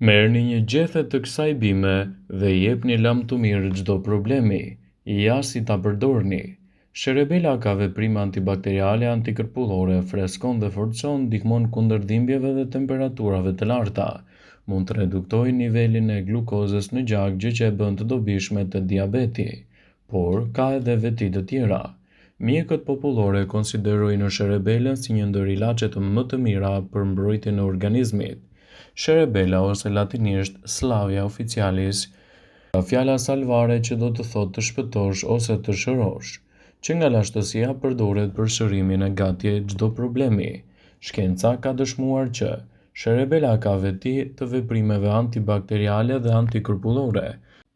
Merrni një gjethe të kësaj bime dhe jepni lam të mirë çdo problemi, ja si ta përdorni. Sherebela ka veprime antibakteriale, antikërpullore, freskon dhe forcon, ndihmon kundër dhimbjeve dhe temperaturave të larta. Mund të reduktojë nivelin e glukozës në gjak, gjë që e bën të dobishme te diabeti, por ka edhe veti të tjera. Mjekët popullore konsiderojnë sherebelën si një ndër ilaçet më të mira për mbrojtjen e organizmit. Sherebela ose latinisht Slavia officialis, fjala salvare që do të thotë të shpëtosh ose të shërosh, që nga lashtësia përdoret për shërimin e gatje çdo problemi. Shkenca ka dëshmuar që sherebela ka veti të veprimeve antibakteriale dhe antikërpullore.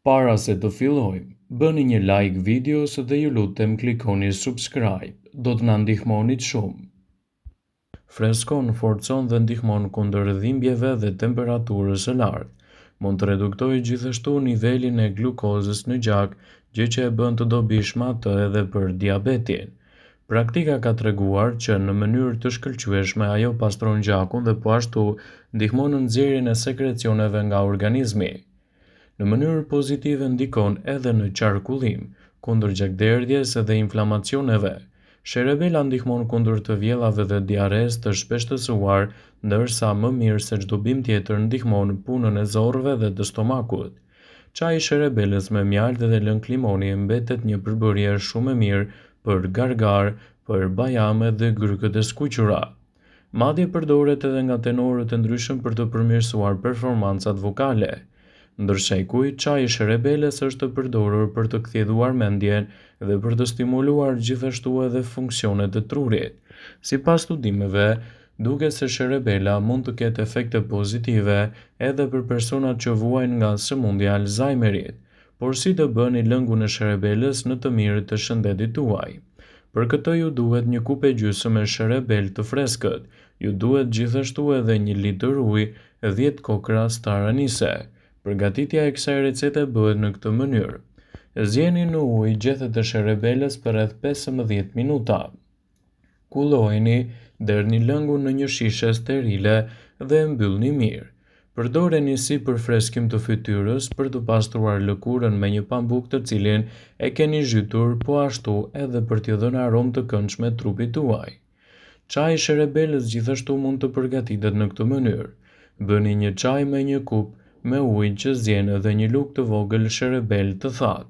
Para se të fillojmë, bëni një like videos dhe ju lutem klikoni subscribe, do të na ndihmonit shumë. Freskon, forcon dhe ndihmon kundër dhimbjeve dhe temperaturës së lartë. Mund të reduktojë gjithashtu nivelin e glukozës në gjak, gjë që e bën të dobishme atë edhe për diabetin. Praktika ka treguar që në mënyrë të shkëlqyeshme ajo pastron gjakun dhe po ashtu ndihmon në nxjerrjen e sekrecioneve nga organizmi. Në mënyrë pozitive ndikon edhe në qarkullim, kundër gjakderdhjes dhe inflamacioneve. Sherebela ndihmon kundër të vjellave dhe diares të shpeshtësuar, ndërsa më mirë se çdo bimë tjetër ndihmon punën e zorrëve dhe të stomakut. Çaji i sherebelës me mjaltë dhe lëng limoni mbetet një përbërje shumë e mirë për gargar, për bajame dhe grykët e skuqura. Madje përdoret edhe nga tenorët e ndryshëm për të përmirësuar performancat vokale. Ndërshekuj, çaji i sherebelës është të përdorur për të kthjelluar mendjen dhe për të stimuluar gjithashtu edhe funksionet e trurit. Sipas studimeve, duket se sherebela mund të ketë efekte pozitive edhe për personat që vuajnë nga sëmundja e Alzheimerit, por si të bëni lëngun e sherebelës në të mirë të shëndetit tuaj? Për këtë ju duhet një kupë e gjysmë e sherebel të freskët, ju duhet gjithashtu edhe 1 litër ujë, 10 kokra star anise. Përgatitja e kësaj recete bëhet në këtë mënyrë. Zjeni në ujë gjethet e sherebelës për rreth 15 minuta. Kullojeni, derni lëngun në një shishe sterile dhe e mbyllni mirë. Përdoreni si për freskim të fytyrës për të pastruar lëkurën me një pambuk të cilin e keni zhytur, po ashtu edhe për t'i dhënë aromë të këndshme trupit tuaj. Çaji i sherebelës gjithashtu mund të përgatitet në këtë mënyrë. Bëni një çaj me një kupë me ujë që zjen dhe një lugë të vogël sherebel të thatë,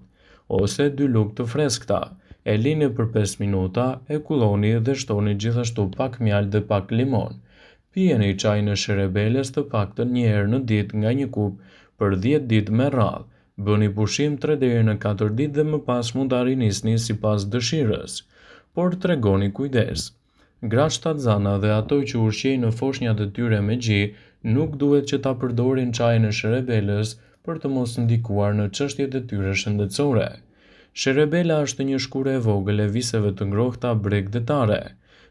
ose 2 lugë të freskëta. E lini për 5 minuta, e kulloni dhe shtoni gjithashtu pak mjaltë dhe pak limon. Pijeni çajin e sherebelës të paktën një herë në ditë nga një kupë për 10 ditë me radhë. Bëni pushim 3 deri në 4 ditë dhe më pas mund ta rinisni sipas dëshirës. Por tregoni kujdes. Gratë shtatzana dhe ato që ushqejnë në foshnjat e tyre me gji nuk duhet që ta përdorin çajin e sherebelës për të mos ndikuar në çështjet e tyre shëndetësore. Sherebela është një shkure e vogël e viseve të ngrohta bregdetare.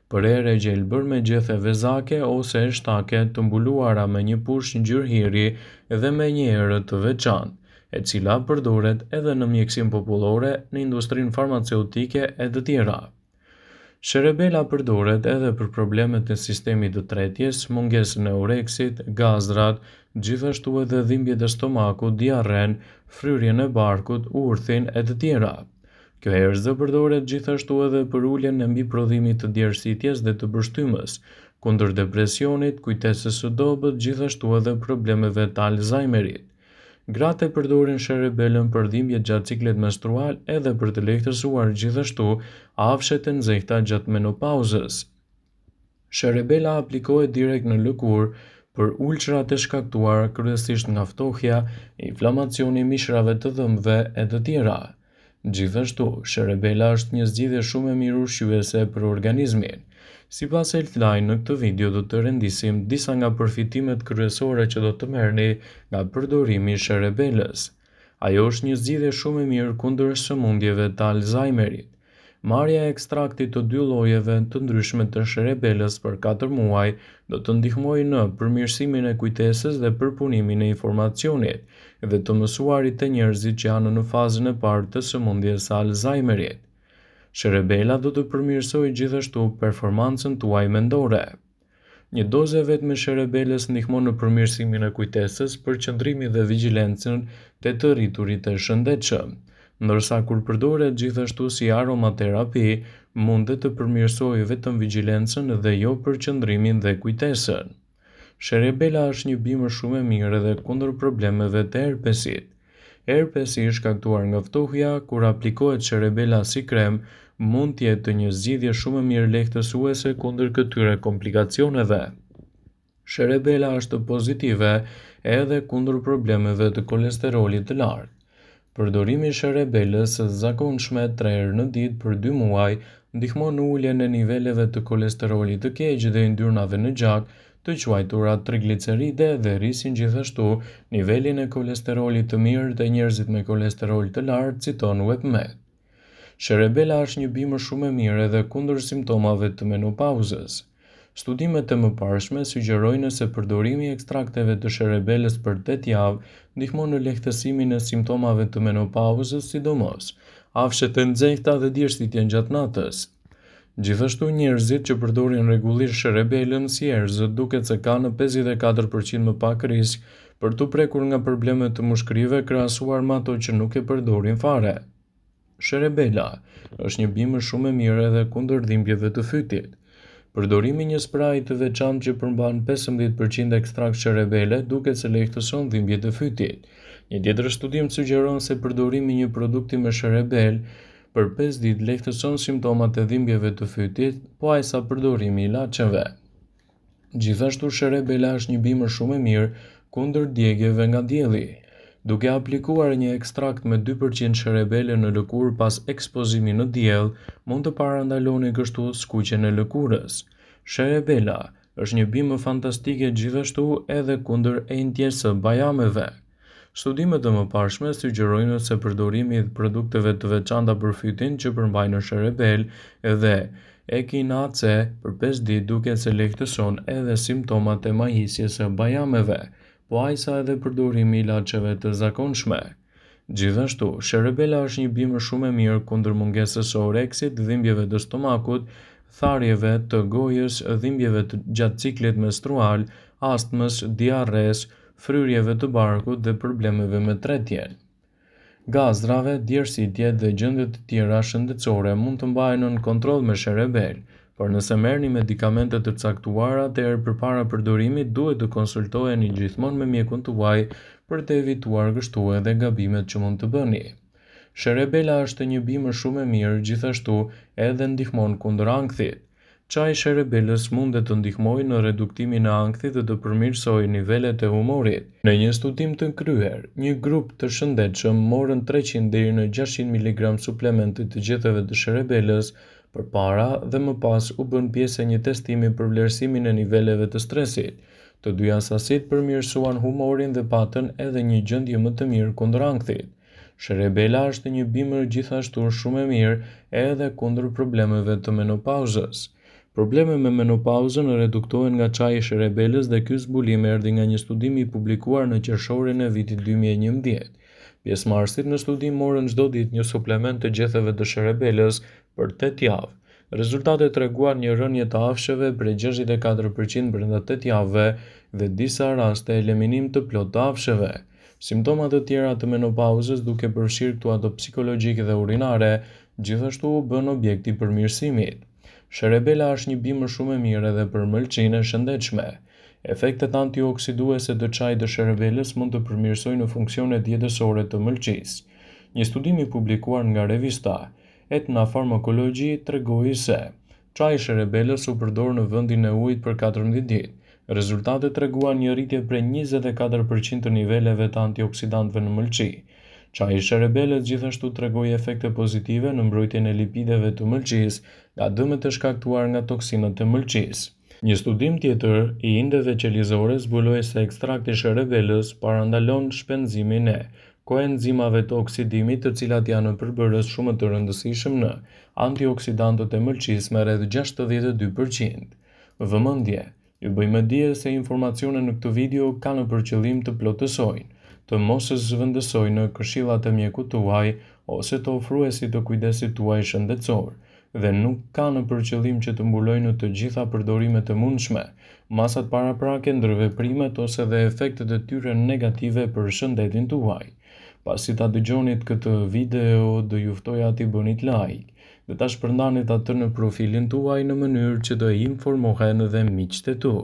Për erë e gjelbër me gjethe vezake ose eshtake të mbuluara me një push ngjyrë hiri dhe me një erë të veçantë, e cila përdoret edhe në mjekësinë popullore, në industrinë farmaceutike e të tjera. Sherebela përdoret edhe për problemet e sistemit të tretjes, mungesën e oreksit, gazrat, gjithashtu edhe dhimbjet e stomakut, diarren, fryrjen e barkut, urthin e të tjera. Kjo erëzë përdoret gjithashtu edhe për uljen e mbiprodhimit të djersitjes dhe të bështymës, kundër depresionit, kujtesës së dobët, gjithashtu edhe problemeve të Alzheimerit. Gratë e përdorin sherebelën për dhimbje gjatë ciklit menstrual edhe për të lehtësuar gjithashtu afshet e nxehta gjatë menopauzës. Sherebela aplikohet direkt në lëkurë për ulçrat e shkaktuara kryesisht nga ftohja, inflamacioni i mishrave të dhëmbëve e të tjera. Gjithashtu, sherebela është një zgjidhje shumë e mirë ushqyese për organizmin. Sipas Healthline, në këtë video do të rendisim disa nga përfitimet kryesore që do të merrni nga përdorimi i sherebelës. Ajo është një zgjidhje shumë e mirë kundër sëmundjeve të Alzheimerit. Marrja e ekstraktit të 2 llojeve të ndryshme të sherebelës për 4 muaj do të ndihmojë në përmirësimin e kujtesës dhe përpunimin e informacionit dhe të mësuarit të njerëzit që janë në fazën e parë të sëmundjes së Alzheimerit. Sherebela do të përmirësojë gjithashtu performancën tuaj mendore. Një dozë e vetme sherebeles ndihmon në përmirësimin e kujtesës, përqendrimin dhe vigjilencën te të rriturit e shëndetshëm, ndërsa kur përdoret gjithashtu si aromaterapi, mund të përmirësojë vetëm vigjilencën dhe jo përqendrimin dhe kujtesën. Sherebela është një bimë shumë e mirë edhe kundër problemeve të herpesit. Herpesi i shkaktuar nga ftohja, kur aplikohet sherebela si krem, mund të jetë një zgjidhje shumë e mirë lehtësuese kundër këtyre komplikacioneve. Sherebela është pozitive edhe kundër problemeve të kolesterolit të lartë. Përdorimi i sherebelës së zakonshme 3 herë në ditë për 2 muaj ndihmon në uljen e niveleve të kolesterolit të keq dhe yndyrnave në gjak, të quajtura trigliceride, dhe rrisin gjithashtu nivelin e kolesterolit të mirë te njerëzit me kolesterol të lartë, citon WebMed. Sherebela është një bimë shumë e mirë edhe kundër simptomave të menopauzës. Studimet e mëparshme sugjerojnë se përdorimi i ekstrakteve të sherebelës për 8 javë ndihmon në lehtësimin e simptomave të menopauzës, sidomos afshet e nxehta dhe dirsitjen gjatë natës. Gjithashtu, njerëzit që përdorin rregullisht sherebelën si erëzët duket se kanë 54% më pak risk për të prekur nga problemet të mushkërive krahasuar me ato që nuk e përdorin fare. Sherebela është një bimë shumë e mirë edhe kundër dhimbjeve të fytit. Përdorimi i një spraji të veçantë që përmban 15% ekstrakt sherebele duket se lehtëson dhimbjet e fytit. Një tjetër studim sugjeron se përdorimi i një produkti me sherebel për 5 ditë lehtëson simptomat e dhimbjeve të fytit, po ajsa përdorimi i ilaçeve. Gjithashtu, sherebela është një bimë shumë e mirë kundër djegjeve nga dielli. Duke aplikuar një ekstrakt me 2% sherebele në lëkurë pas ekspozimit në diell, mund të parandaloni kështu skuqjen e lëkurës. Sherebela është një bimë fantastike gjithashtu edhe kundër entjes së bajameve. Studimet e mëparshme sugjerojnë se përdorimi i produkteve të veçanta për fytin që përmbajnë sherebel dhe ekinace për 5 ditë duket se lehtëson edhe simptomat e majisjes së bajameve, po ajsa edhe përdorimi i ilaçeve të zakonshme. Gjithashtu, sherebela është një bimë shumë e mirë kundër mungesës së oreksit, dhimbjeve të stomakut, tharjeve të gojës, dhimbjeve gjatë ciklit menstrual, astmës, diarres, fryrjeve të barkut dhe problemeve me tretjen. Gazdrave, djersitjet dhe gjendjet të tjera shëndetësore mund të mbahen nën kontroll me sherebel, por nëse merrni medikamente të caktuara, atëherë përpara përdorimit duhet të konsultoheni gjithmonë me mjekun tuaj për të evituar kështu edhe gabimet që mund të bëni. Sherebela është një bimë shumë e mirë, gjithashtu edhe ndihmon kundër ankthit. Çaji i sherebelës mund të ndihmojë në reduktimin e ankthit dhe të përmirësojë nivelet e humorit. Në një studim të kryer, një grup të shëndetshëm morën 300 deri në 600 mg suplemente të gjetëve të sherebelës përpara dhe më pas u bën pjesë e një testimi për vlerësimin e niveleve të stresit. Të dyja sasitë përmirësuan humorin dhe patën edhe një gjendje më të mirë kundër ankthit. Sherebela është një bimë gjithashtu shumë e mirë edhe kundër problemeve të menopauzës. Problemet me menopauzën reduktohen nga çaji i sherebelës dhe ky zbulim erdhi nga një studim i publikuar në qershorin e vitit 2011. Pjesëmarrësit në studim morën çdo ditë një suplement të gjetheve të sherebelës për 8 javë. Rezultatet treguan një rënje të afshëve prej 64% brenda 8 javëve dhe disa raste eliminim të plotë të afshëve. Simptomat të tjera të menopauzës, duke përfshirë këtu ato psikologjike dhe urinare, gjithashtu u bën objekti i përmirësimit. Sherebela është një bimë shumë e mirë edhe për mëlçinë e shëndetshme. Efektet antioksiduese të çajit të sherebelës mund të përmirësojnë funksionet jetësore të mëlçisë. Një studim i publikuar nga revista Etna Pharmacology tregoi se çaji i sherebelës u përdor në vendin e ujit për 14 ditë. Rezultatet treguan një rritje prej 24% të niveleve të antioksidantëve në mëlçi. Çaji i sherebelës gjithashtu tregoi efekte pozitive në mbrojtjen e lipideve të mëlçisë nga dëmet e shkaktuar nga toksinat e mëlçisë. Një studim tjetër i indeve qelizore zbuloi se ekstrakti i sherebelës parandalon shpenzimin e koenzimave të oksidimit, të cilat janë përbërës shumë të rëndësishëm në antioksidantët e mëlçisë me rreth 62%. Vëmendje, ju bëjmë dije se informacionet në këtë video kanë për qëllim të plotësojnë, të mos zhvendësojnë këshillat e mjekut tuaj ose të ofruesit të kujdesit tuaj shëndetësor. dhe nuk kanë për qëllim që të mbulojnë të gjitha përdorimet e mundshme, masat paraprake, ndërveprimet ose dhe efektet e tyre negative për shëndetin tuaj. Pasi ta dëgjonit këtë video, do ju ftoja t'i bënit like dhe ta shpërndanit atë në profilin tuaj në mënyrë që të informohen dhe miqtë e tu.